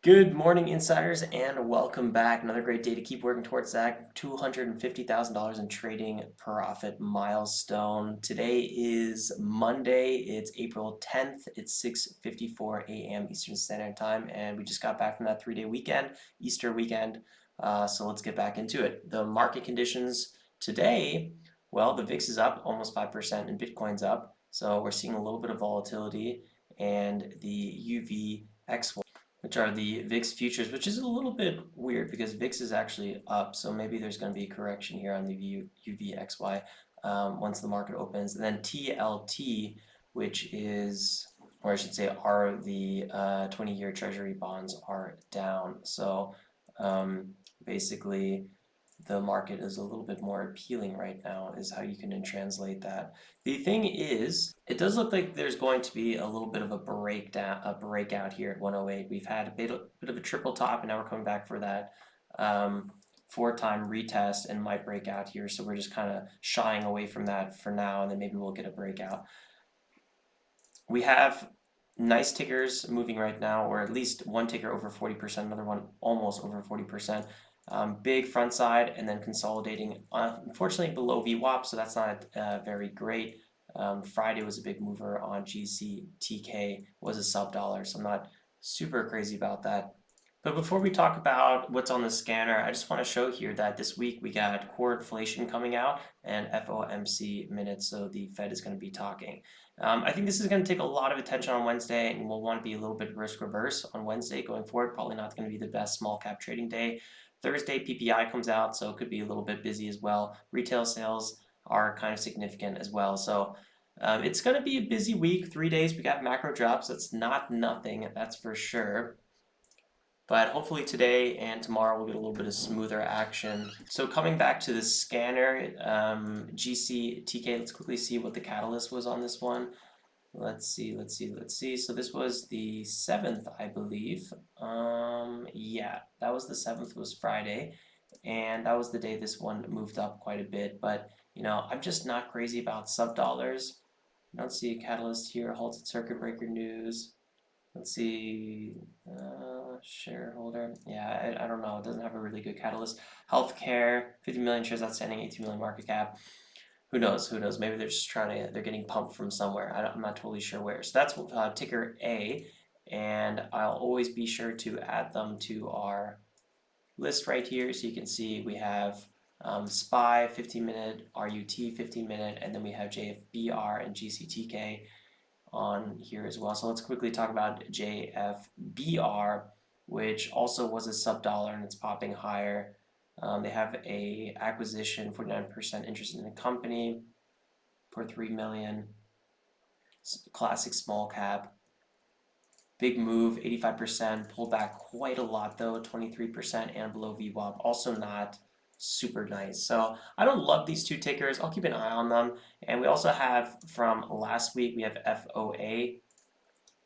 Good morning, insiders, and welcome back. Another great day to keep working towards that $250,000 in trading profit milestone. Today is Monday. It's April 10th. It's 6:54 a.m. Eastern Standard Time, and we just got back from that three-day weekend, Easter weekend. So let's get back into it. The market conditions today, well, the VIX is up almost 5% and Bitcoin's up. So we're seeing a little bit of volatility, and the UVX, which are the VIX futures, which is a little bit weird because VIX is actually up. So maybe there's going to be a correction here on the UVXY once the market opens. And then TLT, which is, or I should say, are the 20-year Treasury bonds are down. So basically, the market is a little bit more appealing right now, is how you can translate that. The thing is, it does look like there's going to be a little bit of a breakout here at 108. We've had a bit of a triple top, and now we're coming back for that four-time retest and might break out here. So we're just kind of shying away from that for now, and then maybe we'll get a breakout. We have nice tickers moving right now, or at least one ticker over 40%, another one almost over 40%. Big front side and then consolidating, unfortunately below VWAP, so that's not very great. Friday was a big mover on GCTK, was a sub dollar, so I'm not super crazy about that. But before we talk about what's on the scanner, I just want to show here that this week we got core inflation coming out and FOMC minutes, so the Fed is going to be talking. I think this is going to take a lot of attention on Wednesday, and we'll want to be a little bit risk reverse on Wednesday going forward. Probably not going to be the best small cap trading day. Thursday, PPI comes out, so it could be a little bit busy as well. Retail sales are kind of significant as well. So it's going to be a busy week, 3 days. We got macro drops. That's not nothing, that's for sure. But hopefully today and tomorrow we'll get a little bit of smoother action. So coming back to the scanner, GCTK, let's quickly see what the catalyst was on this one. Let's see. So this was the 7th, I believe. Yeah, that was the 7th, was Friday. And that was the day this one moved up quite a bit. But, I'm just not crazy about sub dollars. I don't see a catalyst here. Halted circuit breaker news. Let's see, shareholder. Yeah, I don't know. It doesn't have a really good catalyst. Healthcare, 50 million shares outstanding, 18 million market cap. Who knows? Maybe they're just they're getting pumped from somewhere. I'm not totally sure where. So that's ticker A, and I'll always be sure to add them to our list right here. So you can see we have SPY 15-minute, RUT 15-minute, and then we have JFBR and GCTK on here as well. So let's quickly talk about JFBR, which also was a sub dollar and it's popping higher. They have a acquisition, 49% interest in the company for $3 million. Classic small cap. Big move, 85%, pulled back quite a lot though, 23% and below VWAP. Also not super nice. So I don't love these two tickers. I'll keep an eye on them. And we also have from last week, we have FOA.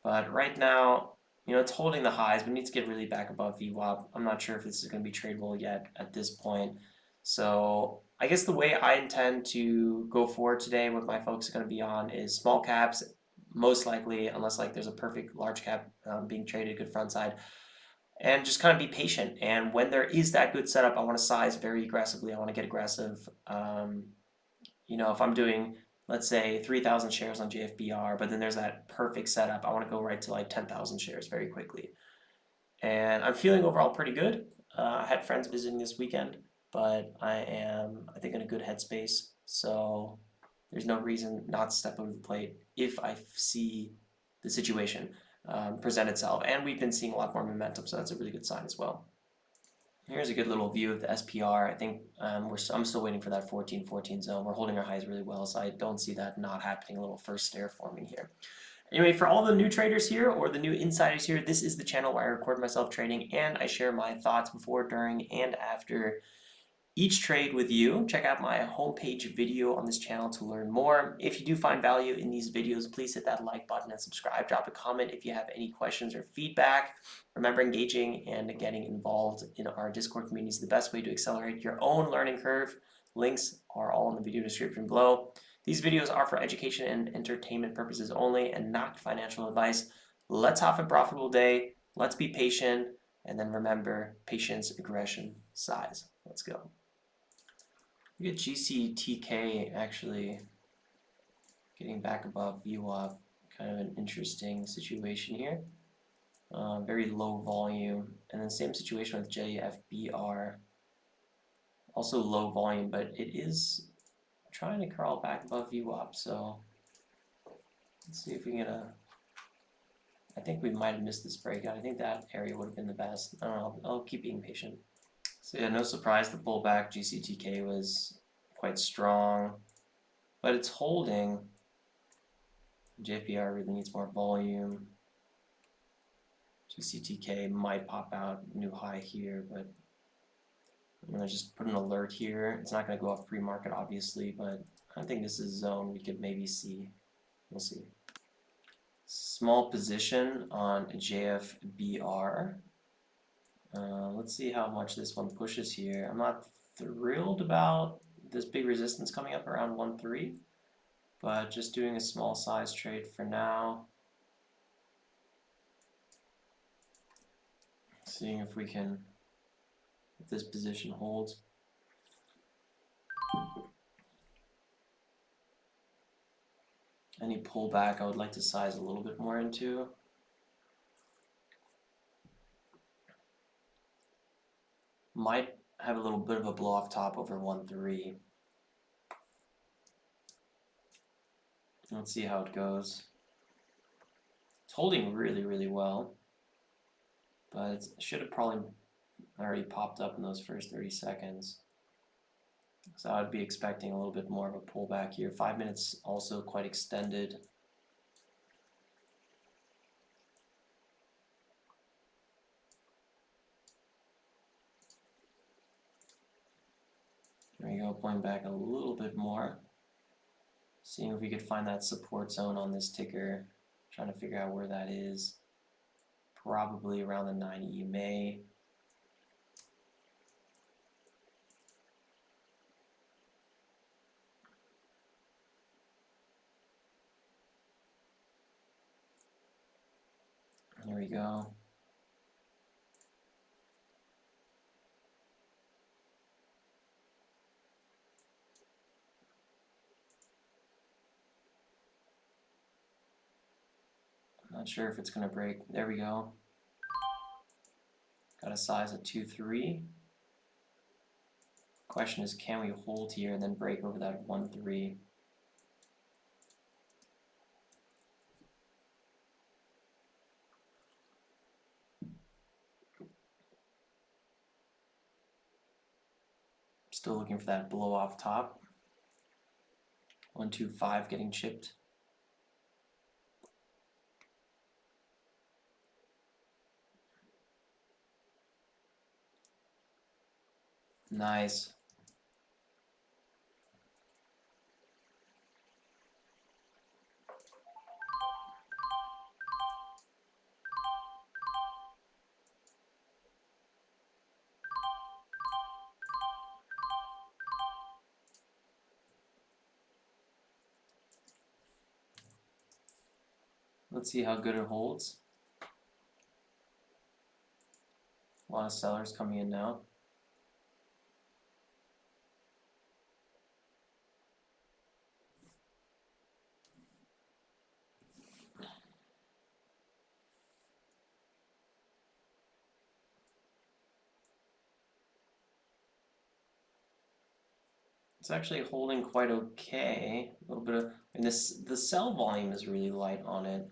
But right now, it's holding the highs. We need to get really back above VWAP. I'm not sure if this is going to be tradable yet at this point. So I guess the way I intend to go forward today, what my focus is going to be on is small caps, most likely, unless there's a perfect large cap being traded, good front side. And just kind of be patient. And when there is that good setup, I want to size very aggressively. I want to get aggressive. If I'm doing, let's say, 3,000 shares on JFBR, but then there's that perfect setup, I want to go right to 10,000 shares very quickly. And I'm feeling overall pretty good. I had friends visiting this weekend, but I am, I think, in a good headspace. So there's no reason not to step over the plate if I see the situation present itself. And we've been seeing a lot more momentum, so that's a really good sign as well. Here's a good little view of the SPR. I think I'm still waiting for that 14-14 zone. We're holding our highs really well, so I don't see that not happening. A little first stair forming here. Anyway, for all the new traders here or the new insiders here, this is the channel where I record myself trading and I share my thoughts before, during, and after each trade with you. Check out my homepage video on this channel to learn more. If you do find value in these videos, please hit that like button and subscribe. Drop a comment if you have any questions or feedback. Remember, engaging and getting involved in our Discord community is the best way to accelerate your own learning curve. Links are all in the video description below. These videos are for education and entertainment purposes only and not financial advice. Let's have a profitable day. Let's be patient. And then remember, patience, aggression, size. Let's go. Look at GCTK actually getting back above VWAP. Kind of an interesting situation here. Very low volume. And then same situation with JFBR. Also low volume, but it is trying to crawl back above VWAP. So let's see if we can get a... I think we might have missed this breakout. I think that area would have been the best. I don't know. I'll keep being patient. So yeah, no surprise the pullback. GCTK was quite strong, but it's holding. JFBR really needs more volume. GCTK might pop out new high here, but I'm gonna just put an alert here. It's not gonna go off pre-market obviously, but I think this is a zone we could maybe see. We'll see. Small position on JFBR. Let's see how much this one pushes here. I'm not thrilled about this big resistance coming up around 1.3, but just doing a small size trade for now. Seeing if we can, if this position holds. Any pullback I would like to size a little bit more into. Might have a little bit of a blow off top over 1.3. Let's see how it goes. It's holding really, really well, but it should have probably already popped up in those first 30 seconds. So I'd be expecting a little bit more of a pullback here. 5 minutes also quite extended. There we go, pulling back a little bit more. Seeing if we could find that support zone on this ticker. Trying to figure out where that is. Probably around the 90 EMA. Here we go. Not sure if it's going to break. There we go. Got a size of 2.3. Question is, can we hold here and then break over that 1.3? Still looking for that blow off top. 1.25 getting chipped. Nice. Let's see how good it holds. A lot of sellers coming in now. It's actually holding quite okay. A little bit of, and the sell volume is really light on it.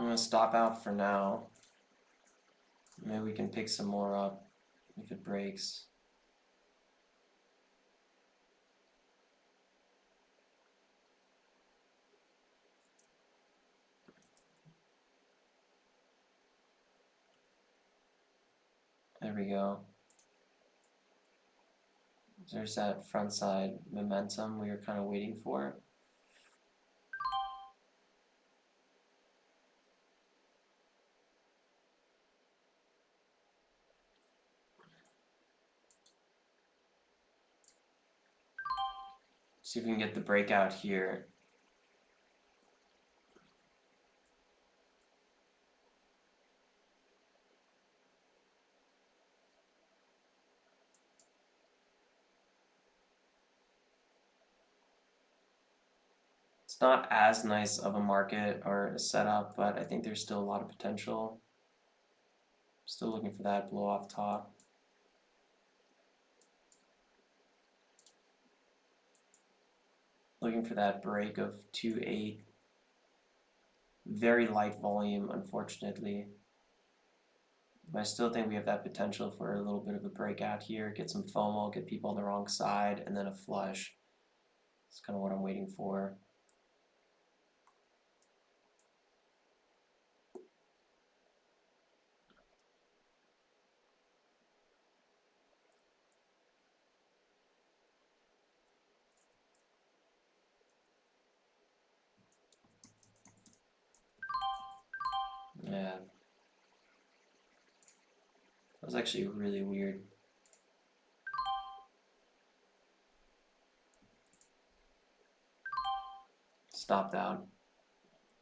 I'm gonna stop out for now. Maybe we can pick some more up if it breaks. There we go. There's that front side momentum we were kind of waiting for. See if we can get the breakout here. It's not as nice of a market or a setup, but I think there's still a lot of potential. Still looking for that blow off top. Looking for that break of 2.8. Very light volume, unfortunately. But I still think we have that potential for a little bit of a breakout here, get some FOMO, get people on the wrong side, and then a flush. That's kind of what I'm waiting for. Yeah. That was actually really weird. Stopped out.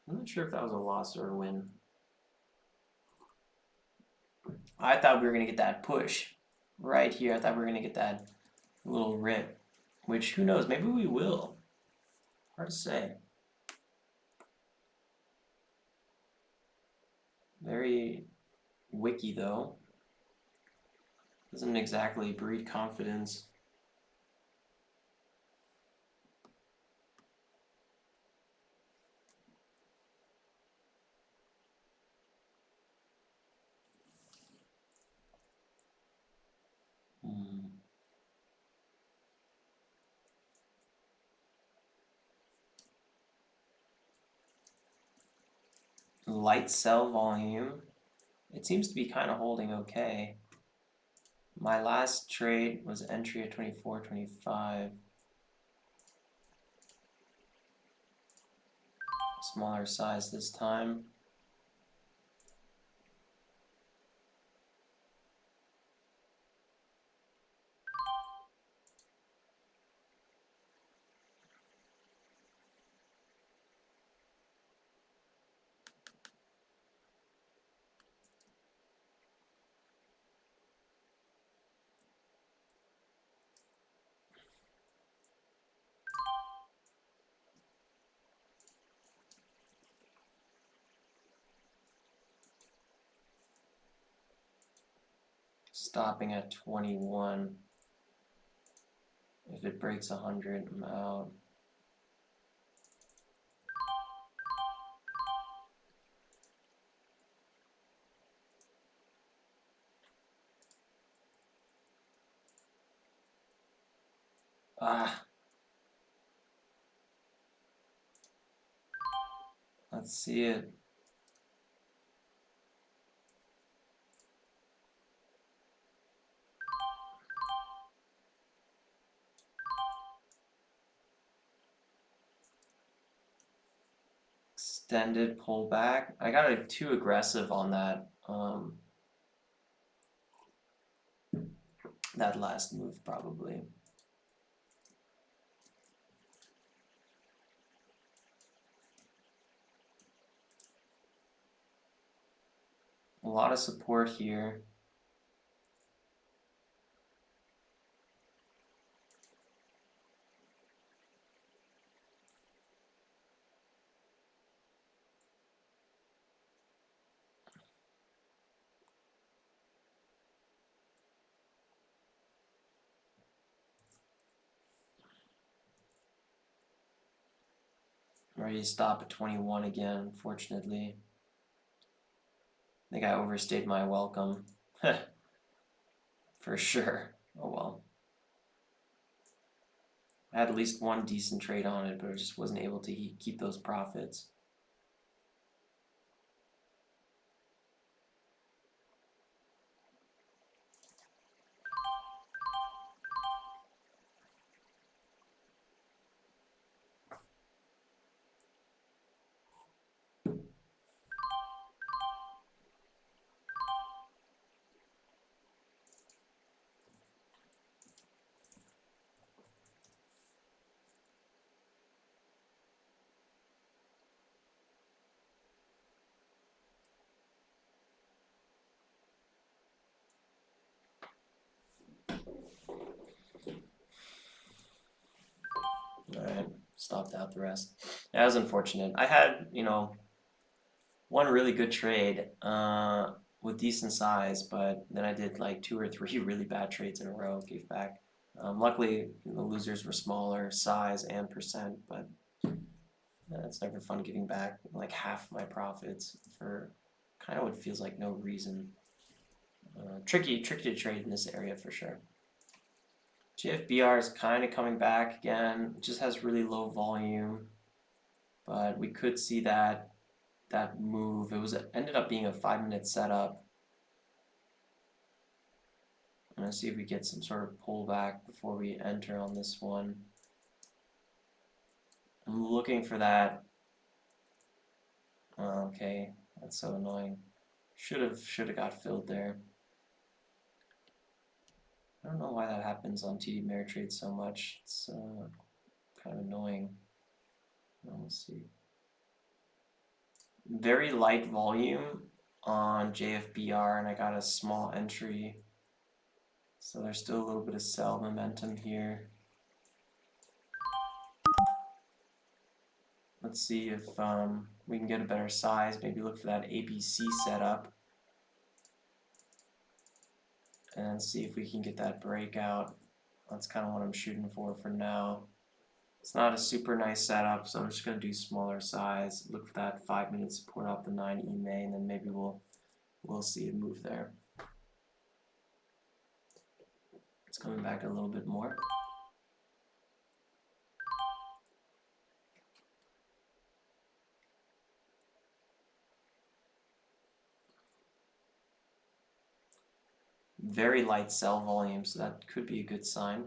I'm not sure if that was a loss or a win. I thought we were going to get that push right here. I thought we were going to get that little rip, which who knows, maybe we will. Hard to say. Very wicky though. Doesn't exactly breed confidence. Light sell volume. It seems to be kind of holding okay. My last trade was entry at 24.25. Smaller size this time. Stopping at 21. If it breaks 100, I'm out. Let's see it. Extended pullback. I got it too aggressive on that that last move probably. A lot of support here. Ready to stop at 21 again, unfortunately. I think I overstayed my welcome. For sure. Oh well. I had at least one decent trade on it, but I just wasn't able to keep those profits. stopped out the rest. That was unfortunate. I had, one really good trade with decent size, but then I did like 2 or 3 really bad trades in a row, gave back. Luckily, the losers were smaller size and percent, but it's never fun giving back like half my profits for kind of what feels like no reason. Tricky to trade in this area for sure. JFBR is kind of coming back again. It just has really low volume, but we could see that move. Ended up being a 5-minute setup. I'm gonna see if we get some sort of pullback before we enter on this one. I'm looking for that. Okay, that's so annoying. Should have got filled there. I don't know why that happens on TD Ameritrade so much. It's kind of annoying. Let's see. Very light volume on JFBR, and I got a small entry. So there's still a little bit of sell momentum here. Let's see if we can get a better size. Maybe look for that ABC setup. And see if we can get that breakout. That's kind of what I'm shooting for now. It's not a super nice setup, so I'm just going to do smaller size. Look for that 5-minute support off the 9 EMA, and then maybe we'll see a move there. It's coming back a little bit more. Very light sell volume, so that could be a good sign.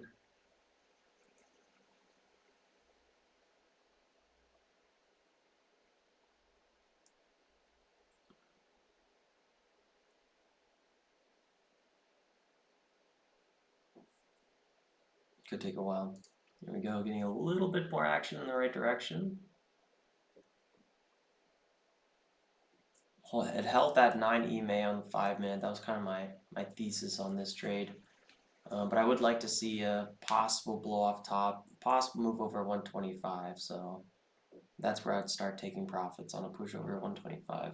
Could take a while. Here we go, getting a little bit more action in the right direction. Well, it held that 9 EMA on the 5-minute. That was kind of my thesis on this trade. But I would like to see a possible blow off top, possible move over 125. So that's where I'd start taking profits on a push over 125.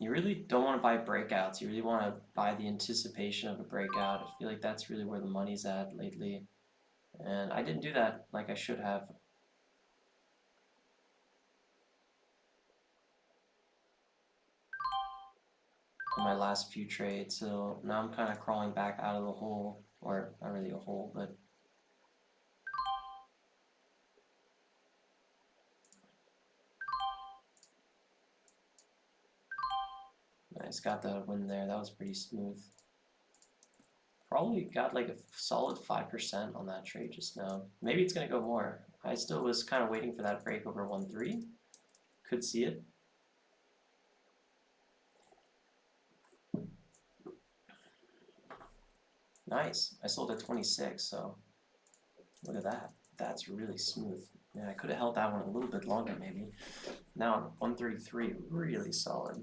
You really don't want to buy breakouts. You really want to buy the anticipation of a breakout. I feel like that's really where the money's at lately. And I didn't do that like I should have. On my last few trades, so now I'm kind of crawling back out of the hole, or not really a hole, but nice, got the win there. That was pretty smooth. Probably got like a solid 5% on that trade just now. Maybe it's gonna go more. I still was kind of waiting for that break over 1.3. Could see it. Nice. I sold at 26, so look at that. That's really smooth. Yeah, I could have held that one a little bit longer maybe. Now 133, really solid.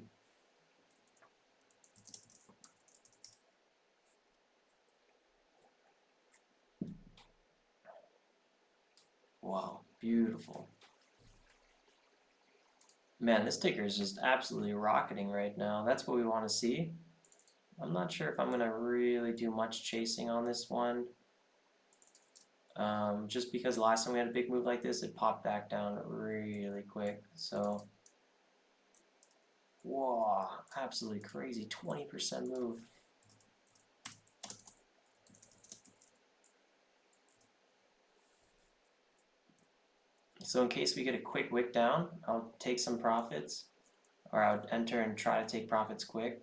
Wow, beautiful. Man, this ticker is just absolutely rocketing right now. That's what we want to see. I'm not sure if I'm going to really do much chasing on this one. Just because last time we had a big move like this, it popped back down really quick. So, whoa, absolutely crazy. 20% move. So in case we get a quick wick down, I'll take some profits, or I would enter and try to take profits quick.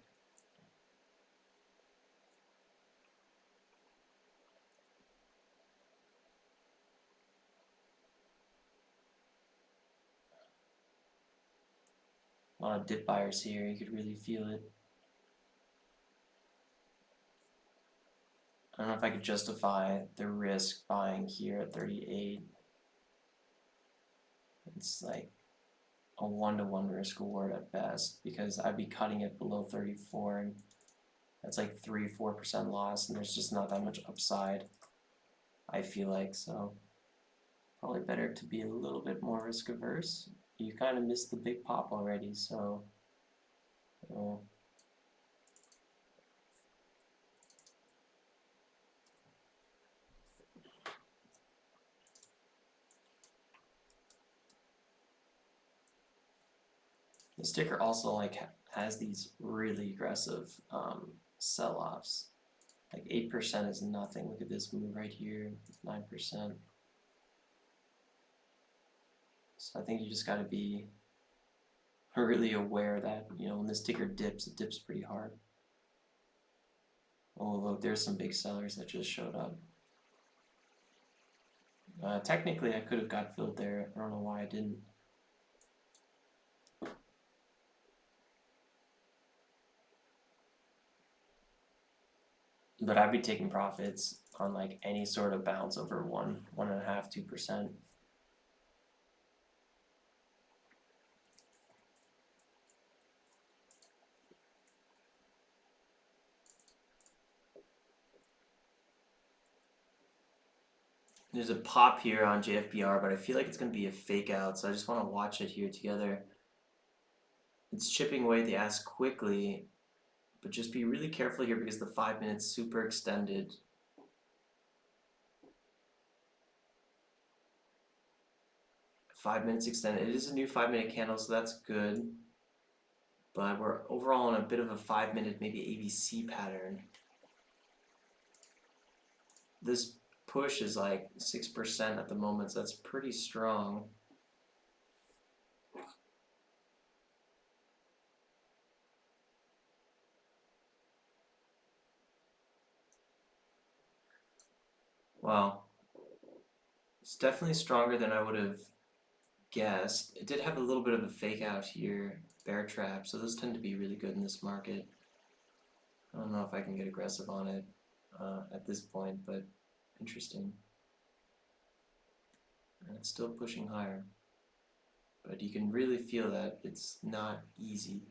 A lot of dip buyers here, you could really feel it. I don't know if I could justify the risk buying here at 38. It's like a 1-to-1 risk reward at best, because I'd be cutting it below 34, and that's like 3-4% loss, and there's just not that much upside, I feel like. So probably better to be a little bit more risk averse. You kind of missed the big pop already, so you know, the sticker also like has these really aggressive sell-offs. Like 8% is nothing. Look at this move right here, 9%. So I think you just got to be really aware that, you know, when this ticker dips, it dips pretty hard. Oh, look, there's some big sellers that just showed up. Technically, I could have got filled there. I don't know why I didn't. But I'd be taking profits on like any sort of bounce over 1.5, 2%. There's a pop here on JFBR, but I feel like it's going to be a fake out, so I just want to watch it here together. It's chipping away at the ass quickly, but just be really careful here because the 5 minutes super extended. 5 minutes extended. It is a new 5-minute candle, so that's good. But we're overall in a bit of a 5-minute, maybe ABC pattern. This push is like 6% at the moment, so that's pretty strong. Wow. It's definitely stronger than I would have guessed. It did have a little bit of a fake out here, bear trap, so those tend to be really good in this market. I don't know if I can get aggressive on it at this point, but interesting. And it's still pushing higher, but you can really feel that it's not easy.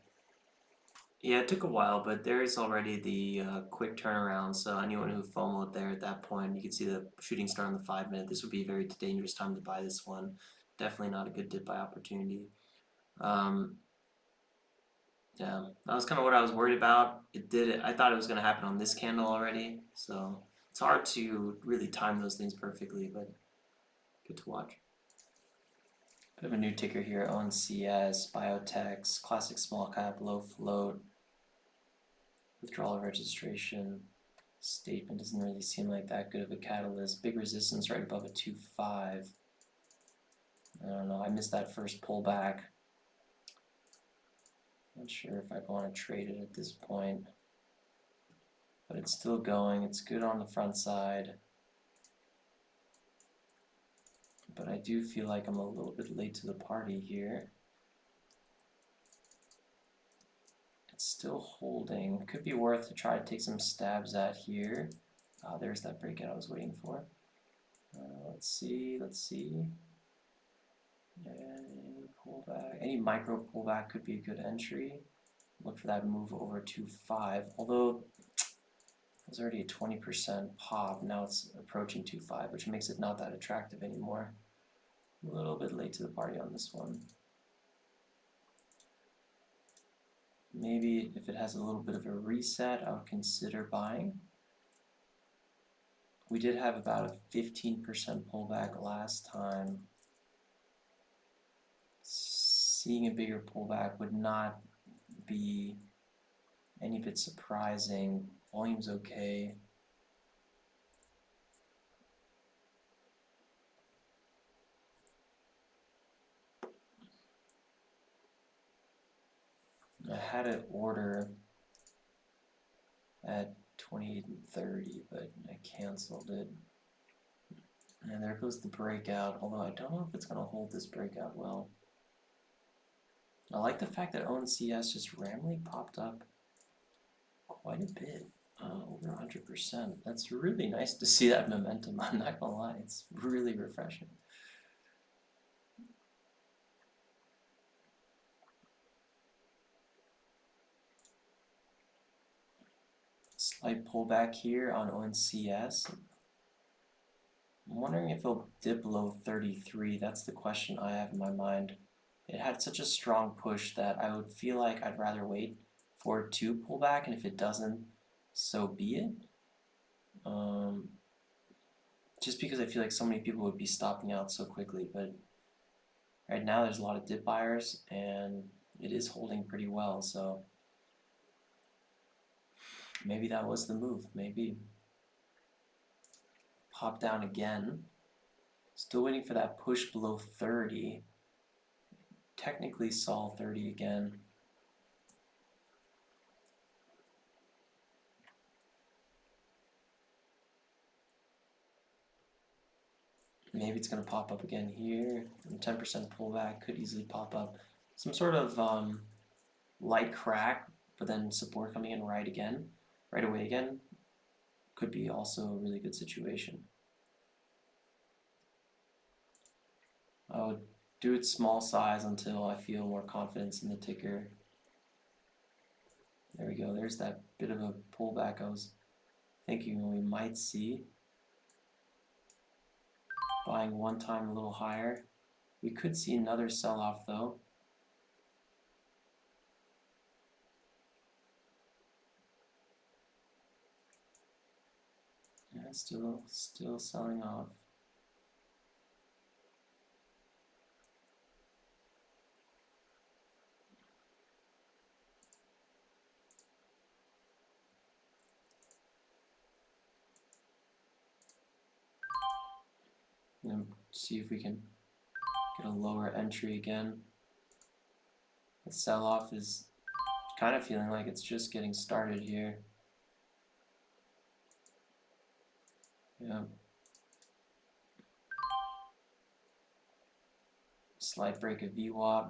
Yeah, it took a while, but there is already the quick turnaround, so anyone who FOMO'd there at that point, you can see the shooting star on the 5-minute. This would be a very dangerous time to buy this one. Definitely not a good dip buy opportunity. Yeah, that was kind of what I was worried about. It did it. I thought it was going to happen on this candle already, so it's hard to really time those things perfectly, but good to watch. Bit of a new ticker here, ONCS, Biotechs, classic small cap, low float. Withdrawal registration statement doesn't really seem like that good of a catalyst. Big resistance right above a 2.5. I don't know, I missed that first pullback. Not sure if I'd want to trade it at this point, but it's still going. It's good on the front side, but I do feel like I'm a little bit late to the party here. It's still holding. Could be worth to try to take some stabs at here. There's that breakout I was waiting for. Let's see. Any pullback, any micro pullback could be a good entry. Look for that move over 2.5. Although there's already a 20% pop, now it's approaching 2.5, which makes it not that attractive anymore. A little bit late to the party on this one. Maybe if it has a little bit of a reset, I would consider buying. We did have about a 15% pullback last time. Seeing a bigger pullback would not be any bit surprising. Volume's okay. I had an order at 28.30, but I canceled it. And there goes the breakout, although I don't know if it's going to hold this breakout well. I like the fact that ONCS just randomly popped up quite a bit, over 100%. That's really nice to see that momentum, I'm not going to lie. It's really refreshing. Slight pullback here on ONCS. I'm wondering if it'll dip below 33. That's the question I have in my mind. It had such a strong push that I would feel like I'd rather wait for it to pull back, and if it doesn't, so be it. Just because I feel like so many people would be stopping out so quickly, but right now there's a lot of dip buyers and it is holding pretty well, so maybe that was the move, maybe. Pop down again. Still waiting for that push below 30. Technically saw 30 again. Maybe it's going to pop up again here. 10% pullback could easily pop up. Some sort of light crack, but then support coming in right away again. Could be also a really good situation. I would do it small size until I feel more confidence in the ticker. There we go. There's that bit of a pullback I was thinking we might see. Buying one time a little higher. We could see another sell-off though. Yeah, still selling off. And see if we can get a lower entry again. The sell-off is kind of feeling like it's just getting started here. Yeah. Slight break of VWAP.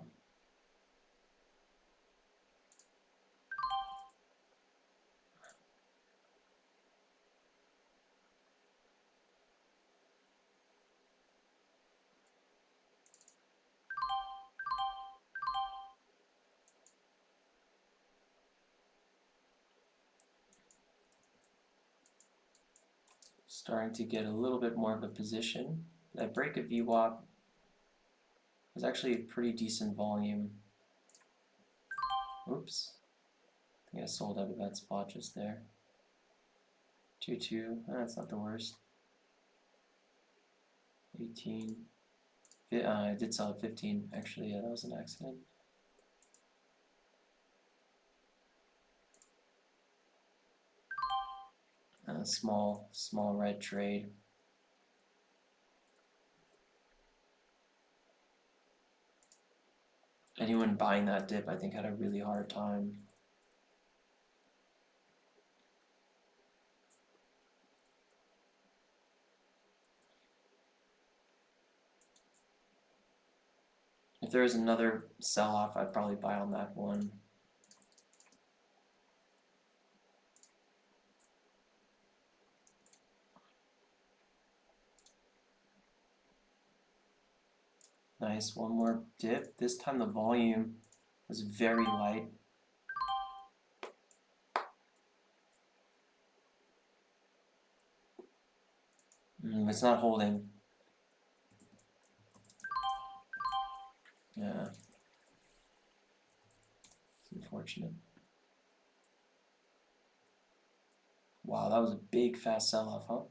Starting to get a little bit more of a position. That break of VWAP was actually a pretty decent volume. Oops. I think I sold out of that spot just there. 2-2. That's not the worst. 18. I did sell at 15. Actually, yeah, that was an accident. Small red trade. Anyone buying that dip, I think, had a really hard time. If there was another sell-off, I'd probably buy on that one. Nice, one more dip. This time the volume was very light. It's not holding. Yeah. It's unfortunate. Wow, that was a big fast sell-off, huh?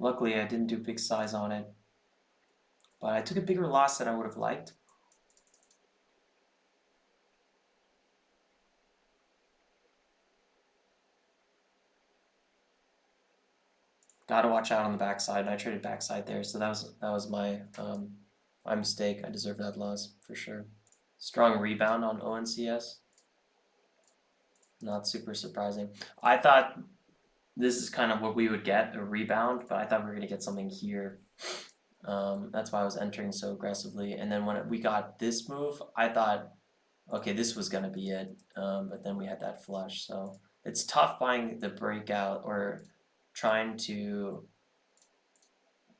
Luckily, I didn't do big size on it, but I took a bigger loss than I would have liked. Gotta watch out on the backside, and I traded backside there, so that was my mistake. I deserve that loss for sure. Strong rebound on ONCS. Not super surprising. I thought this is kind of what we would get, a rebound, but I thought we were gonna get something here. That's why I was entering so aggressively. And then when we got this move, I thought, okay, this was gonna be it. But then we had that flush, so it's tough buying the breakout or trying to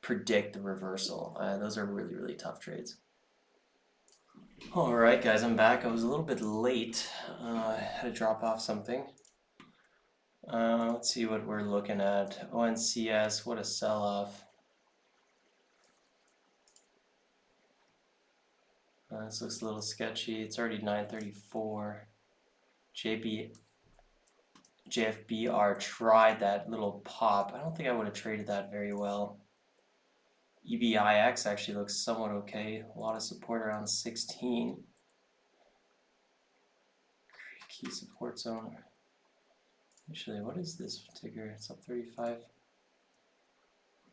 predict the reversal. Those are really, really tough trades. Alright guys, I'm back. I was a little bit late. I had to drop off something. Let's see what we're looking at. ONCS, what a sell-off. This looks a little sketchy. It's already 9:34. JFBR tried that little pop. I don't think I would have traded that very well. EBIX actually looks somewhat okay. A lot of support around 16. Key support zone. Actually, what is this ticker? It's up 35.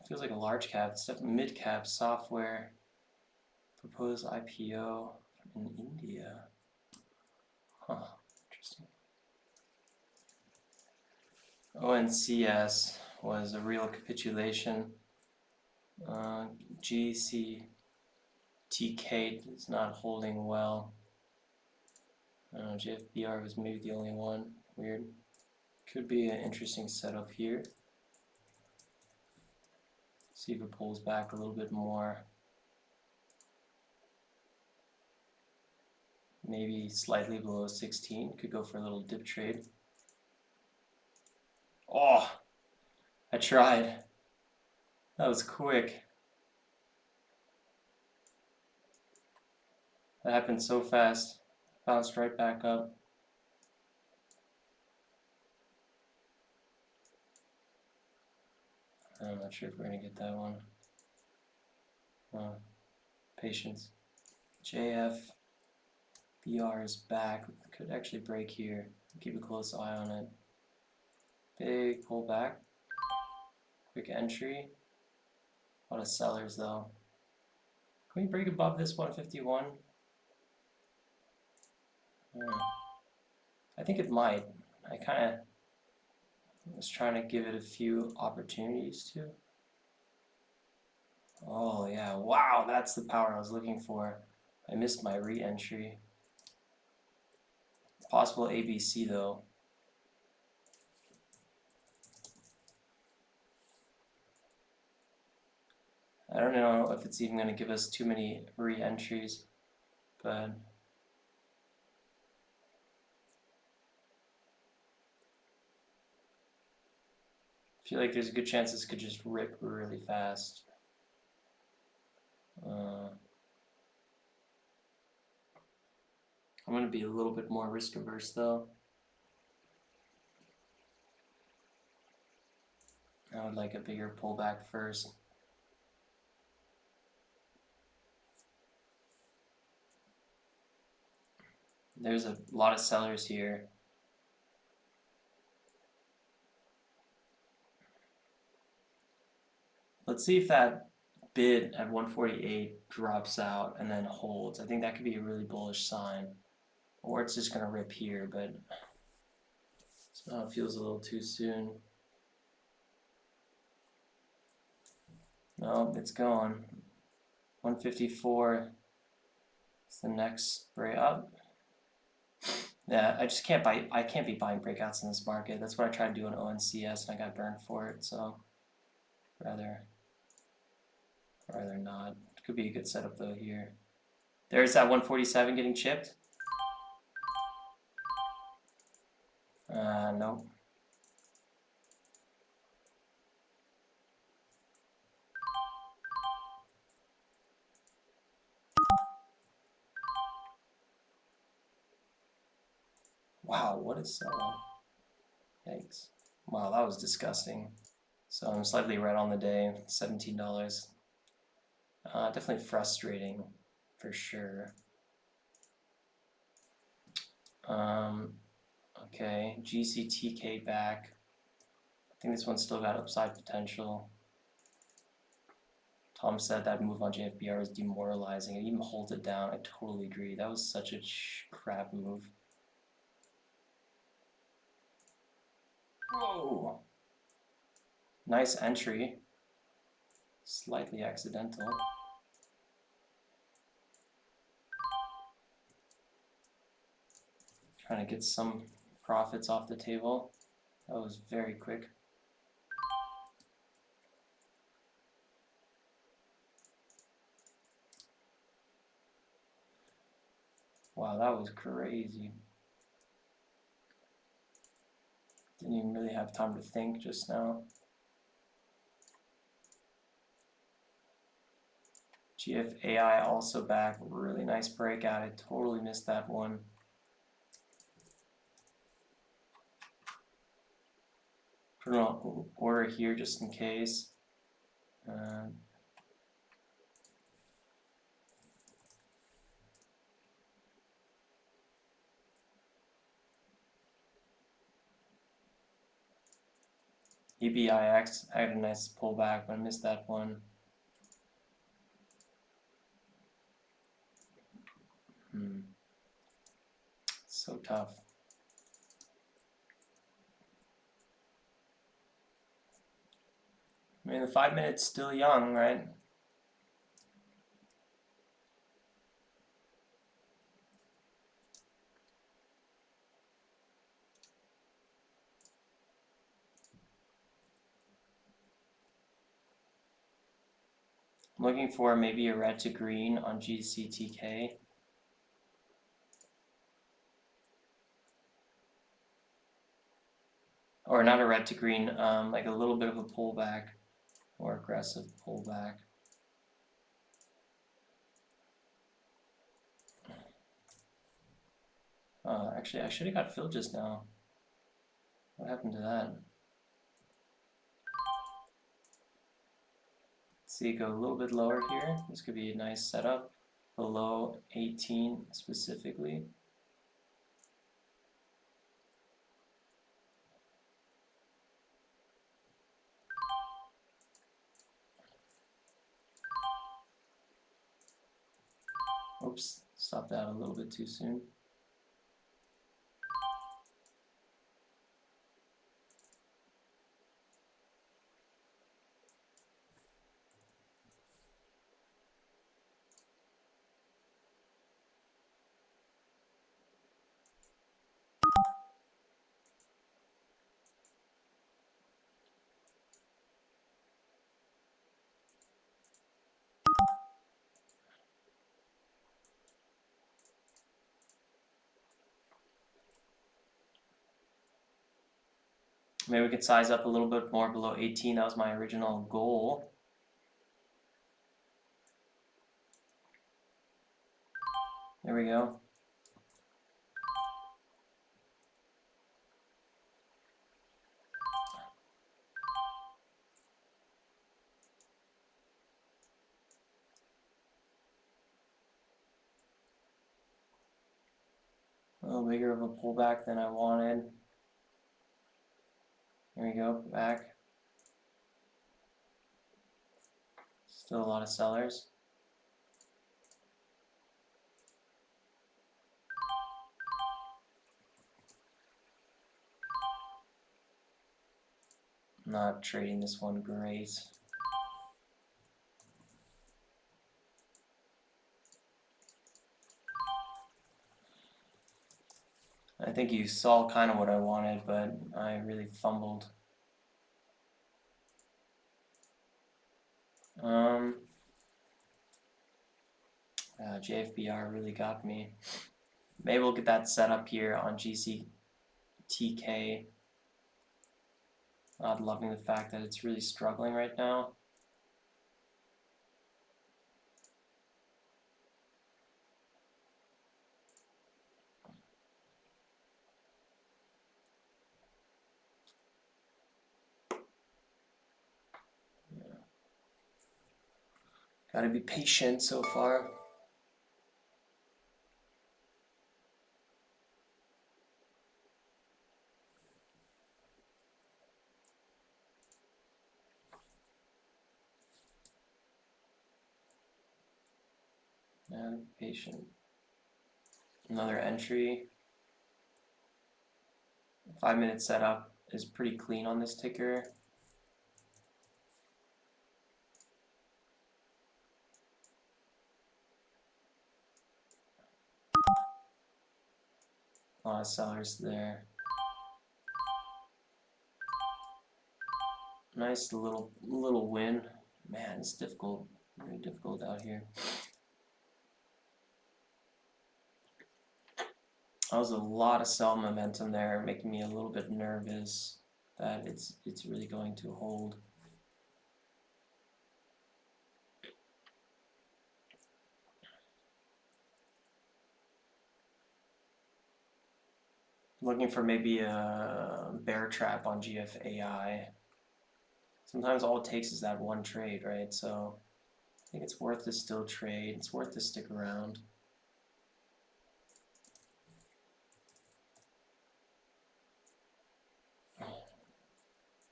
Feels like a large cap. It's definitely mid cap software. Proposed IPO in India. Huh, interesting. ONCS was a real capitulation. GCTK is not holding well. JFBR was maybe the only one. Weird. Could be an interesting setup here. See if it pulls back a little bit more. Maybe slightly below 16. Could go for a little dip trade. Oh, I tried. That was quick. That happened so fast. Bounced right back up. I'm not sure if we're going to get that one. Patience. JFBR is back. Could actually break here. Keep a close eye on it. Big pullback. Quick entry. A lot of sellers though. Can we break above this 151? I think it might. I kind of was trying to give it a few opportunities to. Oh yeah, wow, that's the power I was looking for. I missed my re-entry. Possible ABC though. I don't know if it's even going to give us too many re-entries, but I feel like there's a good chance this could just rip really fast. I'm going to be a little bit more risk averse though. I would like a bigger pullback first. There's a lot of sellers here. Let's see if that bid at 148 drops out and then holds. I think that could be a really bullish sign. Or it's just going to rip here, but it feels a little too soon. No, it's gone. 154 is the next break up. Yeah, I just can't buy. I can't be buying breakouts in this market. That's what I tried to do in ONCS, and I got burned for it. So rather not. It could be a good setup though here. There's that 147 getting chipped. Nope. Wow, what a sell-off. Yikes. Wow, that was disgusting. So I'm slightly red on the day, $17. Definitely frustrating, for sure. Okay, GCTK back. I think this one's still got upside potential. Tom said that move on JFBR was demoralizing. It even holds it down. I totally agree. That was such a crap move. Whoa! Nice entry. Slightly accidental. Trying to get some profits off the table. That was very quick. Wow, that was crazy. Didn't even really have time to think just now. GFAI also back, really nice breakout. I totally missed that one. Put an order here just in case. EBIX, I had a nice pullback, but I missed that one. So tough. I mean, the 5 minutes still young, right? I'm looking for maybe a red to green on GCTK. Or not a red to green, like a little bit of a pullback, more aggressive pullback. Actually, I should have got filled just now. What happened to that? Let's see, go a little bit lower here. This could be a nice setup. Below 18 specifically. Oops, stopped out a little bit too soon. Maybe we could size up a little bit more below 18. That was my original goal. There we go. A little bigger of a pullback than I wanted. There we go, back. Still a lot of sellers. Not trading this one great. I think you saw kind of what I wanted, but I really fumbled. JFBR really got me. Maybe we'll get that set up here on GCTK. Not loving the fact that it's really struggling right now. Gotta be patient so far. And patient. Another entry. 5 minute setup is pretty clean on this ticker. A lot of sellers there. Nice little win. Man, it's difficult. Very difficult out here. That was a lot of sell momentum there, making me a little bit nervous that it's really going to hold. Looking for maybe a bear trap on GFAI. Sometimes all it takes is that one trade, right? So I think it's worth to still trade. It's worth to stick around.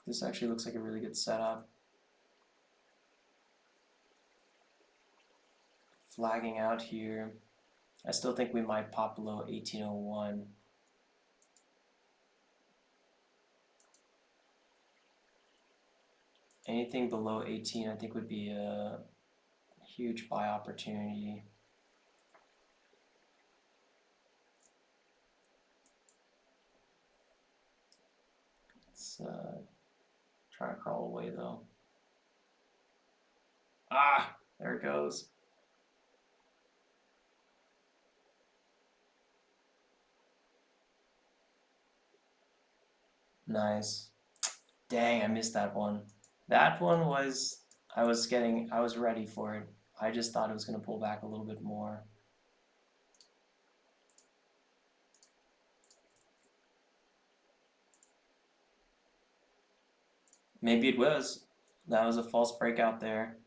This actually looks like a really good setup. Flagging out here. I still think we might pop below 1801. Anything below 18 I think would be a huge buy opportunity. It's trying to crawl away though. Ah, there it goes. Nice. Dang, I missed that one. That one was, I was ready for it. I just thought it was going to pull back a little bit more. Maybe it was. That was a false breakout there.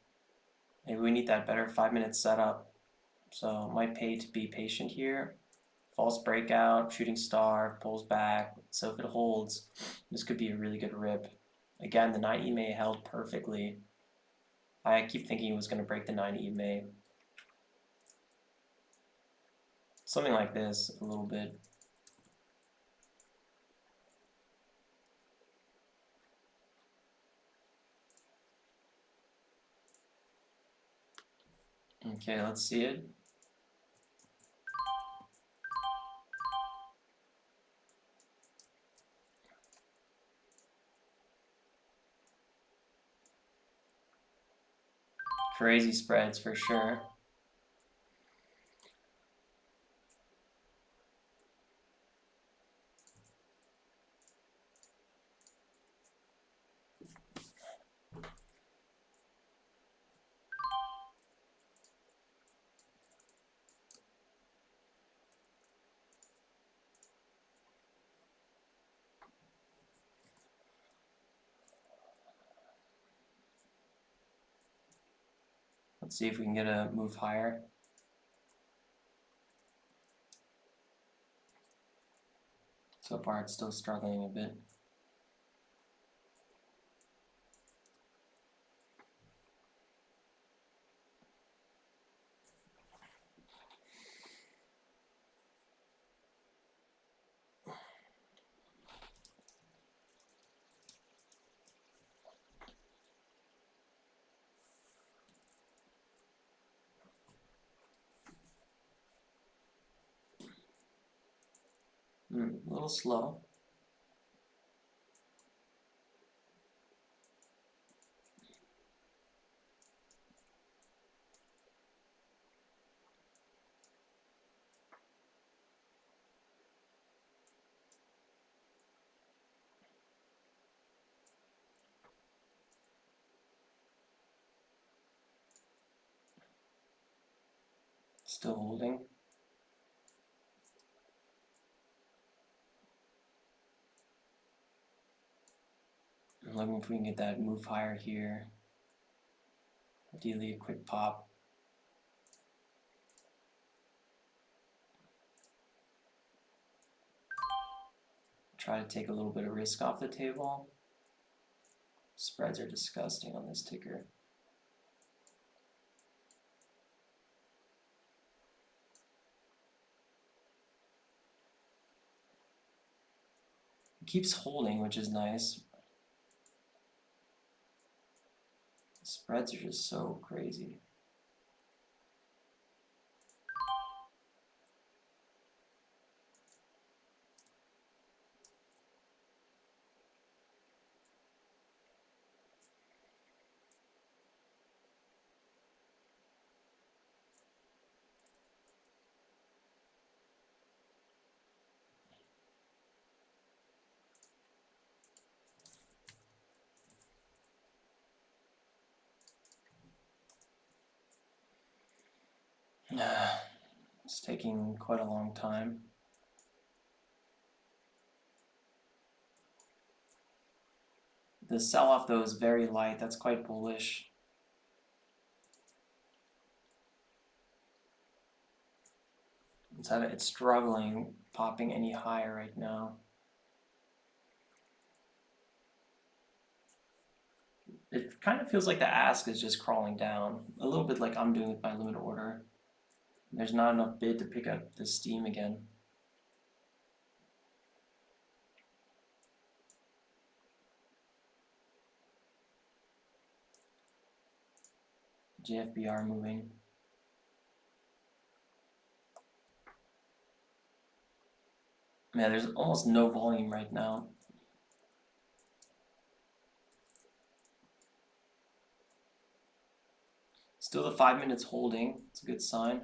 Maybe we need that better 5-minute setup. So it might pay to be patient here. False breakout, shooting star, pulls back. So if it holds, this could be a really good rip. Again, the 9 EMA held perfectly. I keep thinking it was going to break the 9 EMA. Something like this, a little bit. Okay, let's see it. Crazy spreads for sure. Let's see if we can get a move higher. So far it's still struggling a bit. A little slow. Still holding. I'm looking if we can get that move higher here. Ideally a quick pop. Try to take a little bit of risk off the table. Spreads are disgusting on this ticker. It keeps holding, which is nice. Spreads are just so crazy. It's taking quite a long time. The sell-off though is very light. That's quite bullish. It's struggling popping any higher right now. It kind of feels like the ask is just crawling down, a little bit like I'm doing with my limit order. There's not enough bid to pick up the steam again. JFBR moving. Yeah, there's almost no volume right now. Still the 5 minutes holding. It's a good sign.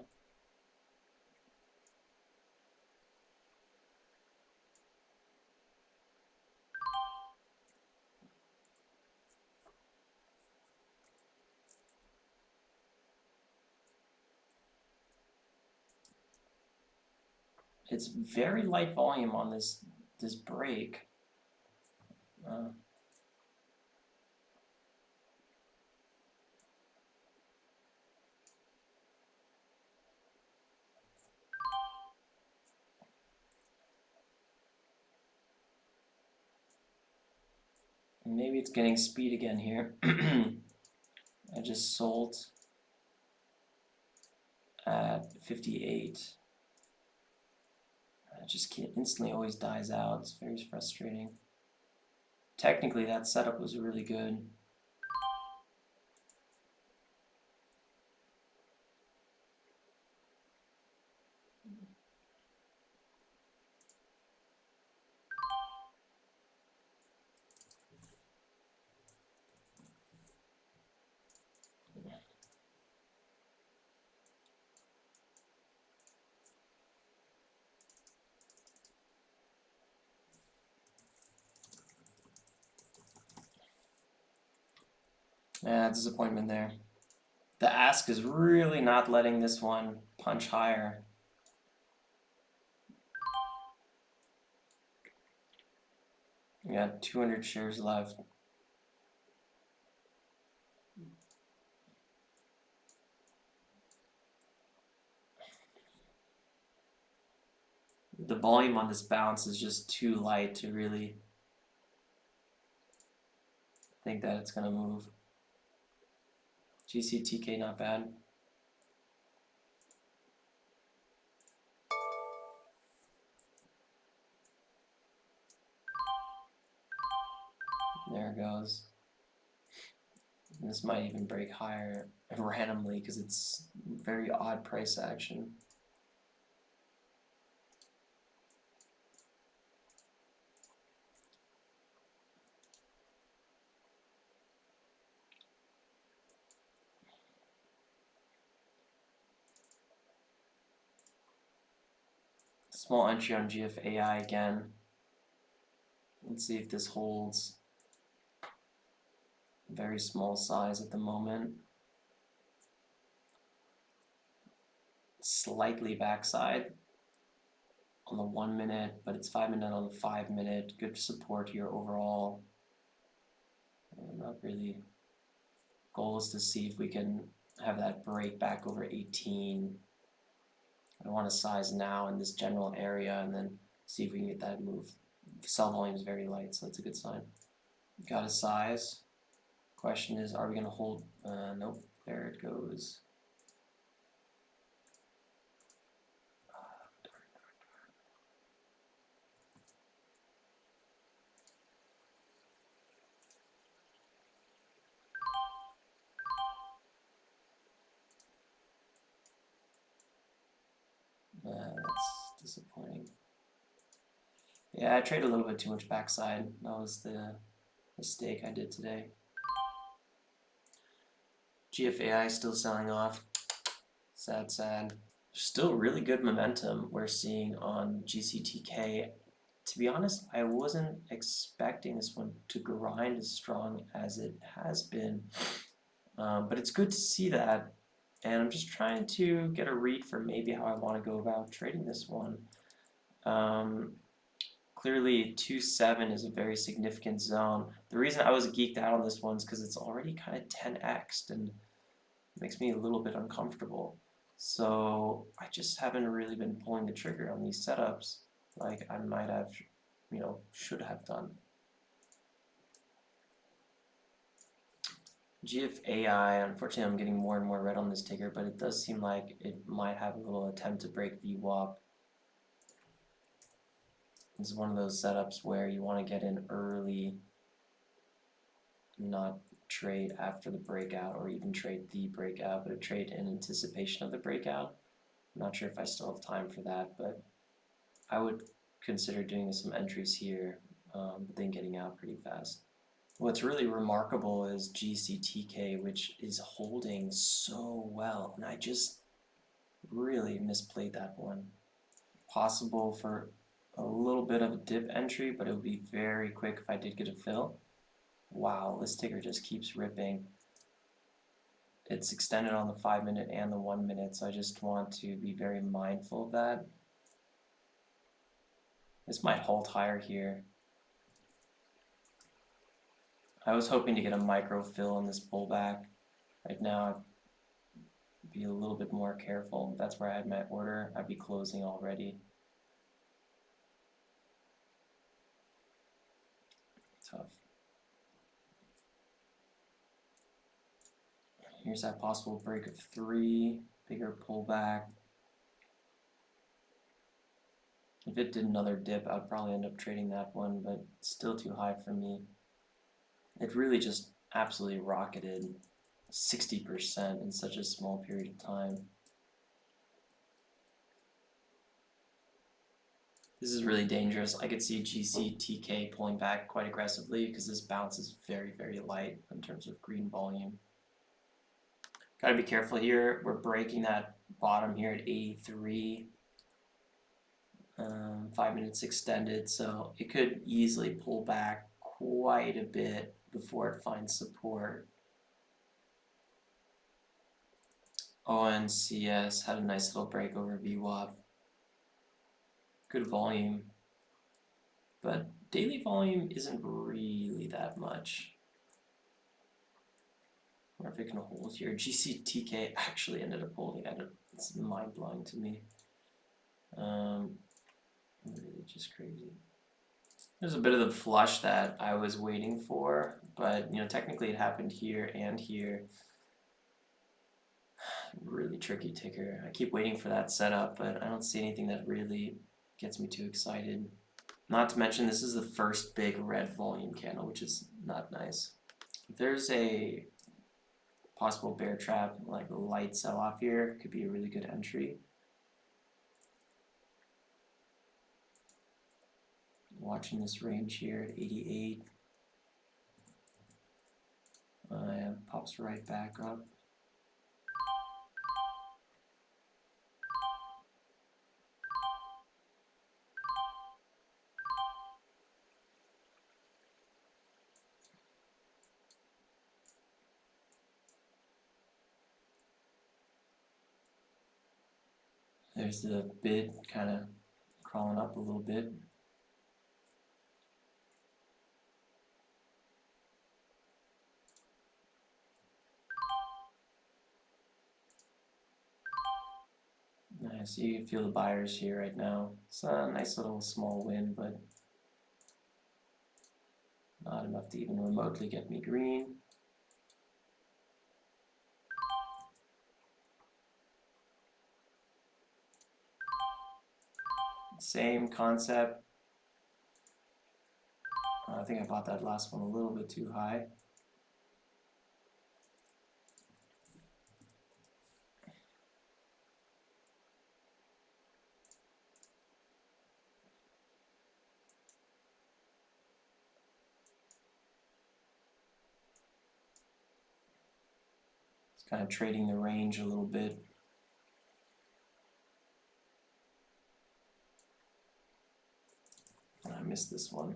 It's very light volume on this break. Maybe it's getting speed again here. I just sold at 58. I just instantly always dies out. It's very frustrating. Technically, that setup was really good. Yeah, disappointment there. The ask is really not letting this one punch higher. We got 200 shares left. The volume on this bounce is just too light to really think that it's going to move. GCTK not bad. There it goes. And this might even break higher randomly because it's very odd price action. Small entry on GFAI again. Let's see if this holds. Very small size at the moment. Slightly backside on the 1 minute, but it's 5 minute on the 5 minute. Good support here overall. Not really. Goal is to see if we can have that break back over 18. I want to size now in this general area and then see if we can get that move. Sell volume is very light, so that's a good sign. Got a size. Question is, are we going to hold? Nope. There it goes. That's disappointing. Yeah, I traded a little bit too much backside. That was the mistake I did today. GFAI still selling off. Sad, sad. Still really good momentum we're seeing on GCTK. To be honest, I wasn't expecting this one to grind as strong as it has been. But it's good to see that And I'm just trying to get a read for maybe how I want to go about trading this one. Clearly 2.7 is a very significant zone. The reason I was geeked out on this one is because it's already kind of 10x'd and it makes me a little bit uncomfortable. So I just haven't really been pulling the trigger on these setups like I might have, should have done. GFAI, unfortunately I'm getting more and more red on this ticker, but it does seem like it might have a little attempt to break VWAP. This is one of those setups where you want to get in early, not trade after the breakout or even trade the breakout, but trade in anticipation of the breakout. I'm not sure if I still have time for that, but I would consider doing some entries here, but then getting out pretty fast. What's really remarkable is GCTK, which is holding so well, and I just really misplayed that one. Possible for a little bit of a dip entry, but it would be very quick if I did get a fill. Wow, this ticker just keeps ripping. It's extended on the 5-minute and the 1-minute, so I just want to be very mindful of that. This might hold higher here. I was hoping to get a micro fill in this pullback. Right now, I'd be a little bit more careful. That's where I had my order. I'd be closing already. Tough. Here's that possible break of 3, bigger pullback. If it did another dip, I'd probably end up trading that one, but it's still too high for me. It really just absolutely rocketed 60% in such a small period of time. This is really dangerous. I could see GCTK pulling back quite aggressively because this bounce is very, very light in terms of green volume. Gotta be careful here. We're breaking that bottom here at 83. 5 minutes extended, so it could easily pull back quite a bit before it finds support. ONCS had a nice little break over VWAP. Good volume, but daily volume isn't really that much. I wonder if it can hold here. GCTK actually ended up holding. It's mind-blowing to me. Really just crazy. There's a bit of the flush that I was waiting for, but technically it happened here and here. Really tricky ticker. I keep waiting for that setup, but I don't see anything that really gets me too excited. Not to mention this is the first big red volume candle, which is not nice. If there's a possible bear trap, like a light sell-off here, could be a really good entry. Watching this range here at 88. Yeah, pops right back up. There's the bid kind of crawling up a little bit. Nice, you can feel the buyers here right now. It's a nice little small win, but not enough to even remotely get me green. Same concept. I think I bought that last one a little bit too high. It's kind of trading the range a little bit. I missed this one.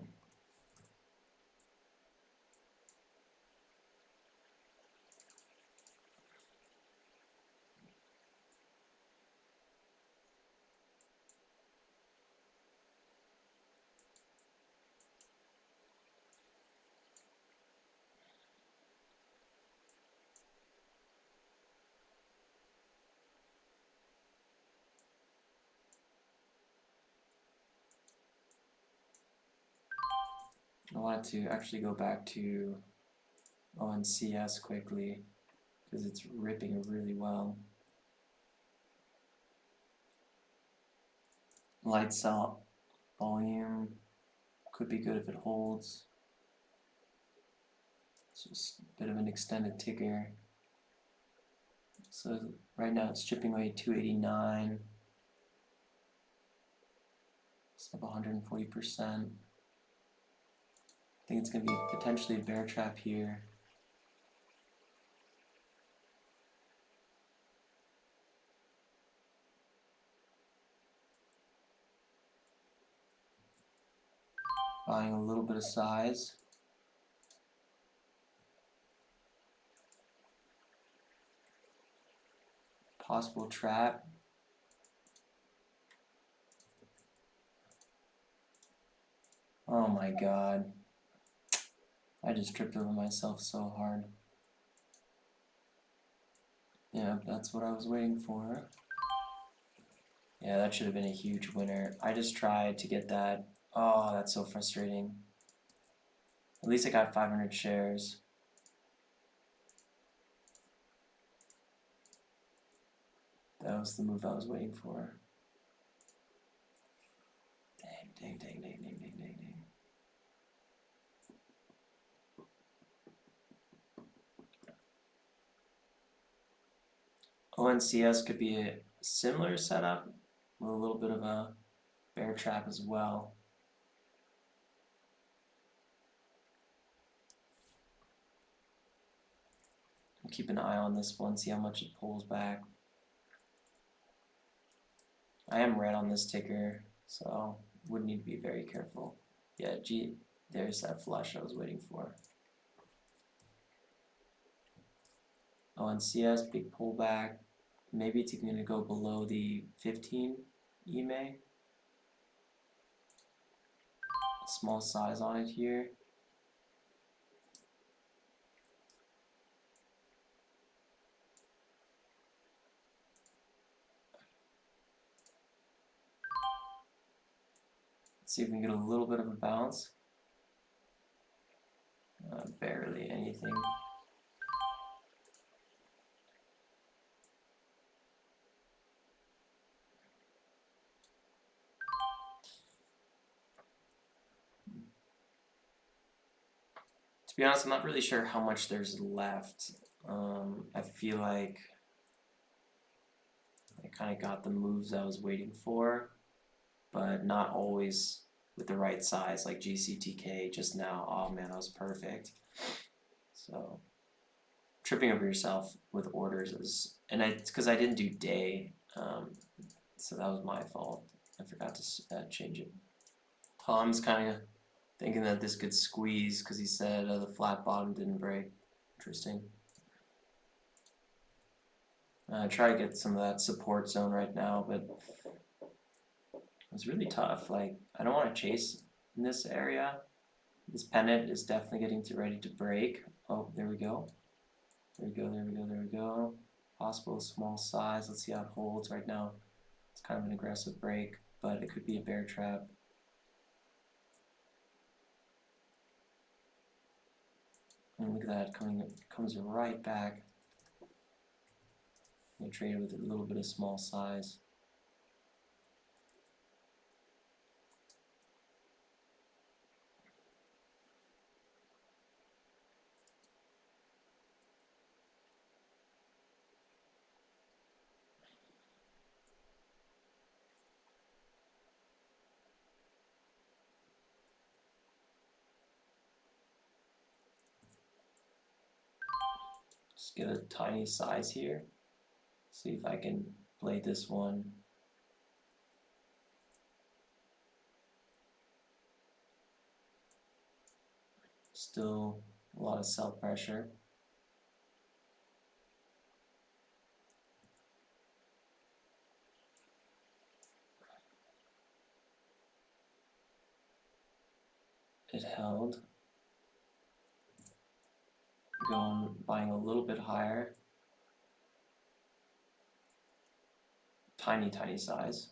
I wanted to actually go back to ONCS quickly because it's ripping really well. Light sell volume could be good if it holds. It's just a bit of an extended ticker. So right now it's chipping away 289. It's up 140%. I think it's going to be potentially a bear trap here. Buying a little bit of size. Possible trap. Oh my god. I just tripped over myself so hard. Yeah, that's what I was waiting for. Yeah, that should have been a huge winner. I just tried to get that. Oh, that's so frustrating. At least I got 500 shares. That was the move I was waiting for. Dang. ONCS could be a similar setup with a little bit of a bear trap as well. I'll keep an eye on this one, see how much it pulls back. I am red on this ticker, so would need to be very careful. Yeah, there's that flush I was waiting for. ONCS, big pullback. Maybe it's even going to go below the 15 EMA. Small size on it here. Let's see if we can get a little bit of a bounce. Barely anything. To be honest, I'm not really sure how much there's left. I feel like I kind of got the moves I was waiting for, but not always with the right size, like GCTK just now. Oh man, that was perfect. So tripping over yourself with orders is, and it's because I didn't do day, so that was my fault. I forgot to change it. Tom's kind of thinking that this could squeeze because he said the flat bottom didn't break. Interesting. Try to get some of that support zone right now, but it's really tough. Like, I don't want to chase in this area. This pennant is definitely getting ready to break. Oh, there we go. There we go. Possible small size. Let's see how it holds right now. It's kind of an aggressive break, but it could be a bear trap. And look at that, comes right back. I'm gonna trade it with a little bit of small size. Just get a tiny size here. See if I can play this one. Still a lot of sell pressure. It held. Buying a little bit higher. Tiny size.